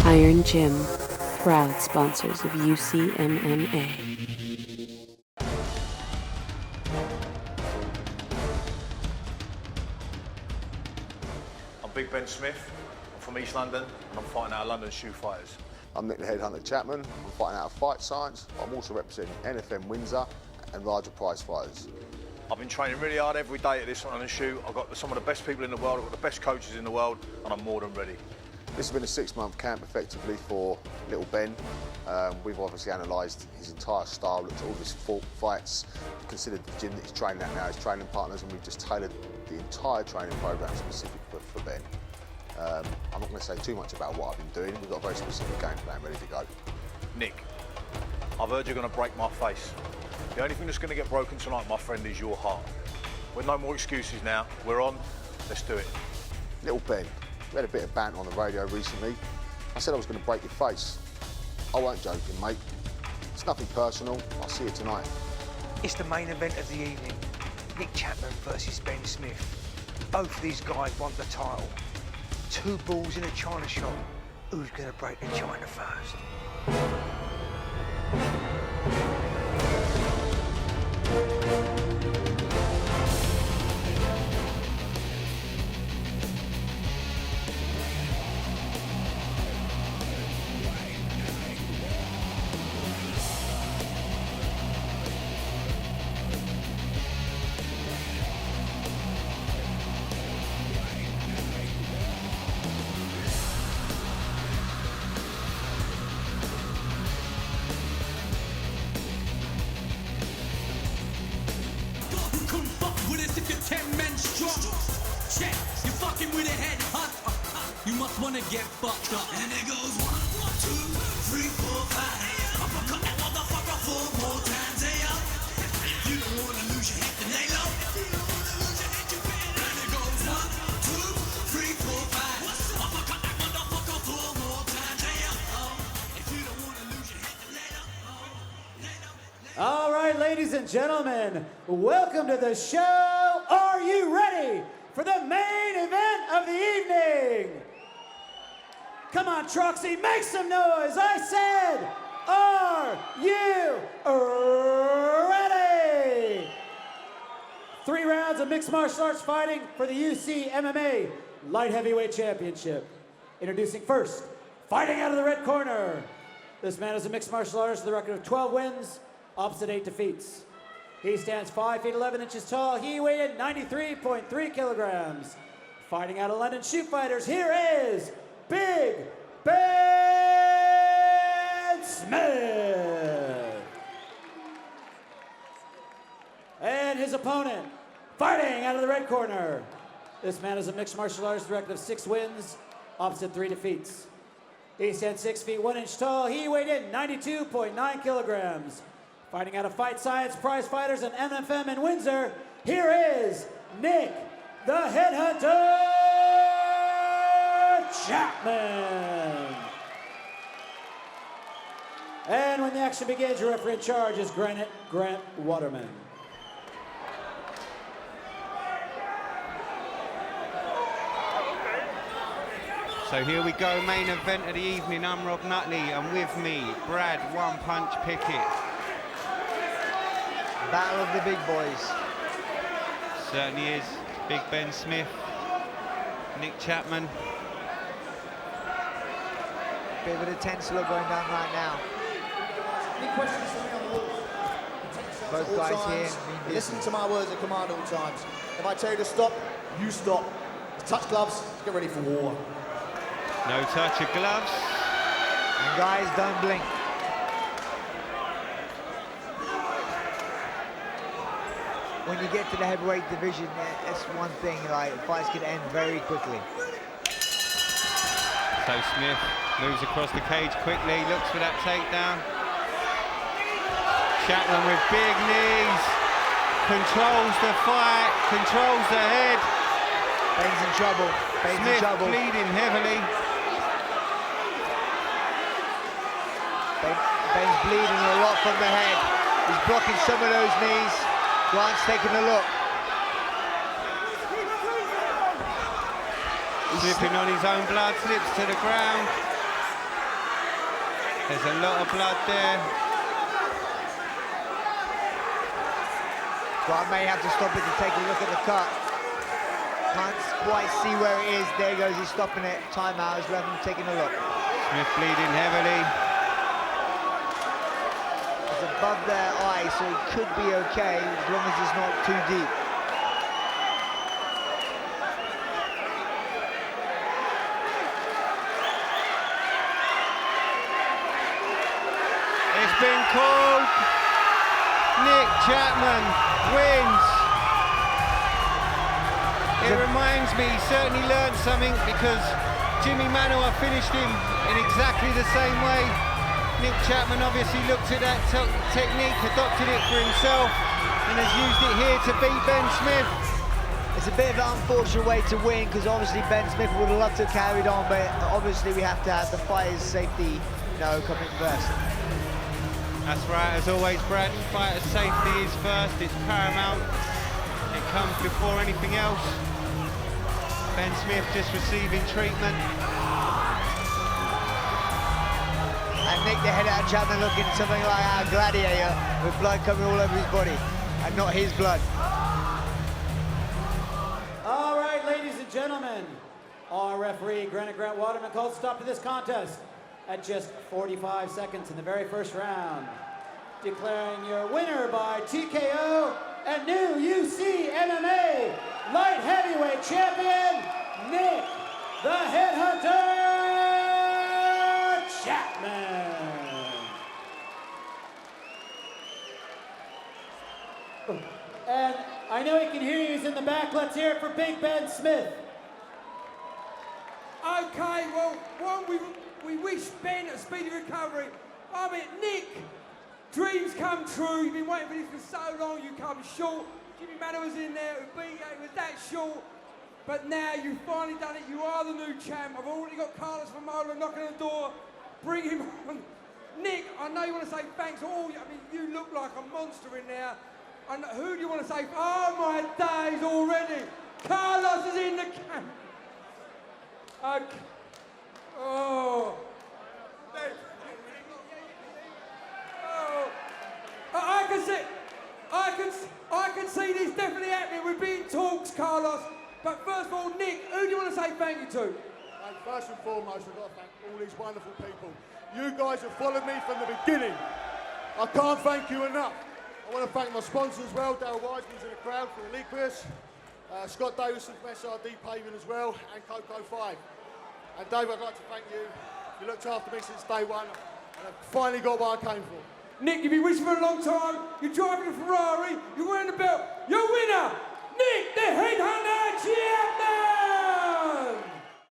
Iron Gym, proud sponsors of UCMMA. I'm Big Ben Smith, I'm from East London, and I'm fighting out of London Shoe Fighters. I'm Nick the Headhunter Chapman, I'm fighting out of Fight Science, I'm also representing NFM Windsor and larger prize fighters. I've been training really hard every day at this on the shoe. I've got some of the best people in the world, I've got the best coaches in the world, and I'm more than ready. This has been a 6-month camp effectively for little Ben. We've obviously analysed his entire style, looked at all of his fights, considered the gym that he's training at now, his training partners, and we've just tailored the entire training programme specific for Ben. I'm not going to say too much about what I've been doing. We've got a very specific game plan ready to go. Nick, I've heard you're going to break my face. The only thing that's going to get broken tonight, my friend, is your heart. With no more excuses now, we're on, let's do it. Little Ben, we had a bit of banter on the radio recently. I said I was going to break your face. I weren't joking, mate. It's nothing personal. I'll see you tonight. It's the main event of the evening. Nick Chapman versus Ben Smith. Both of these guys want the title. 2 bulls in a china shop. Who's going to break the china first? You must wanna get fucked up. And it goes 1, 2, 3, 4, 5. Uppercut that motherfucker 4 more times. Hey up. If you don't wanna lose your head, then lay low. If you don't wanna lose your head, you better. And it goes 1, 2, 3, 4, 5. Uppercut that motherfucker 4 more times. Hey up. If you don't wanna lose your head, then lay low. All right, ladies and gentlemen, welcome to the show. Are you ready for the main event of the evening? Come on, Troxy, make some noise. I said, are you ready? 3 rounds of mixed martial arts fighting for the UCMMA Light Heavyweight Championship. Introducing first, fighting out of the red corner. This man is a mixed martial artist with a record of 12 wins, opposite 8 defeats. He stands 5 feet 11 inches tall. He weighed 93.3 kilograms. Fighting out of London Shoe Fighters, here is Big Ben Smith. And his opponent, fighting out of the red corner. This man is a mixed martial artist with a record of 6 wins, opposite 3 defeats. He stands 6 feet 1 inch tall. He weighed in 92.9 kilograms. Fighting out of Fight Science, Prize Fighters, and MFM in Windsor, here is Nick the Headhunter Chapman. And when the action begins, your referee in charge is Grant Waterman. So here we go, main event of the evening. I'm Rob Nutley, and with me, Brad One Punch Pickett. Battle of the big boys. Certainly is. Big Ben Smith, Nick Chapman. Bit of a tense look going down right now. Any questions for me on the wall? Both guys here. Listen to my words of command at all times. If I tell you to stop, you stop. Touch gloves, get ready for war. No touch of gloves. And guys, don't blink. When you get to the heavyweight division, that's one thing, like, fights can end very quickly. So Smith moves across the cage quickly, looks for that takedown. Chapman with big knees, controls the fight, controls the head. Ben's in trouble. Ben's Smith in trouble. bleeding heavily. Ben's bleeding a lot from the head. He's blocking some of those knees. Grant's taking a look. Slipping on his own blood, slips to the ground. There's a lot of blood there. So I may have to stop it to take a look at the cut. Can't quite see where it is. There goes, he's stopping it. Timeout is referee taking a look. Smith bleeding heavily. It's above their eye, so it could be okay as long as it's not too deep. It's been called. Nick Chapman wins. It reminds me, he certainly learned something because Jimmy Manuwa finished him in exactly the same way. Nick Chapman obviously looked at that technique, adopted it for himself, and has used it here to beat Ben Smith. It's a bit of an unfortunate way to win because obviously Ben Smith would have loved to have carried on, but obviously we have to have the fighter's safety, coming first. That's right, as always, Brad, fighter's safety is first, it's paramount. It comes before anything else. Ben Smith just receiving treatment. And Nick the head out of Chapman looking something like a gladiator with blood coming all over his body and not his blood. All right, ladies and gentlemen, our referee, Grant Waterman, called stop to this contest at just 45 seconds in the very first round, declaring your winner by TKO and new UCMMA light heavyweight champion, Nick the Headhunter Chapman. And I know he can hear you, he's in the back. Let's hear it for Big Ben Smith. Okay, well, we wish Ben a speedy recovery. I mean, Nick, dreams come true. You've been waiting for this for so long, you come short. Jimmy Manuwa was in there, it was that short. But now you've finally done it. You are the new champ. I've already got Carlos Famola knocking on the door. Bring him on. Nick, I know you want to say thanks to all. I mean, you look like a monster in there. And who do you want to say? Oh my days already. Carlos is in the camp. Okay. Oh. Oh. I can see this definitely happening. We've been in talks, Carlos. But first of all, Nick, who do you want to say thank you to? And first and foremost, I've got to thank all these wonderful people. You guys have followed me from the beginning. I can't thank you enough. I want to thank my sponsors as well. Darryl Wiseman's in the crowd for the Liquius. Scott Davison from SRD Paving as well, and Coco 5. And Dave, I'd like to thank you. You looked after me since day one, and I've finally got what I came for. Nick, you've been wishing for a long time. You're driving a Ferrari. You're wearing the belt. You're a winner.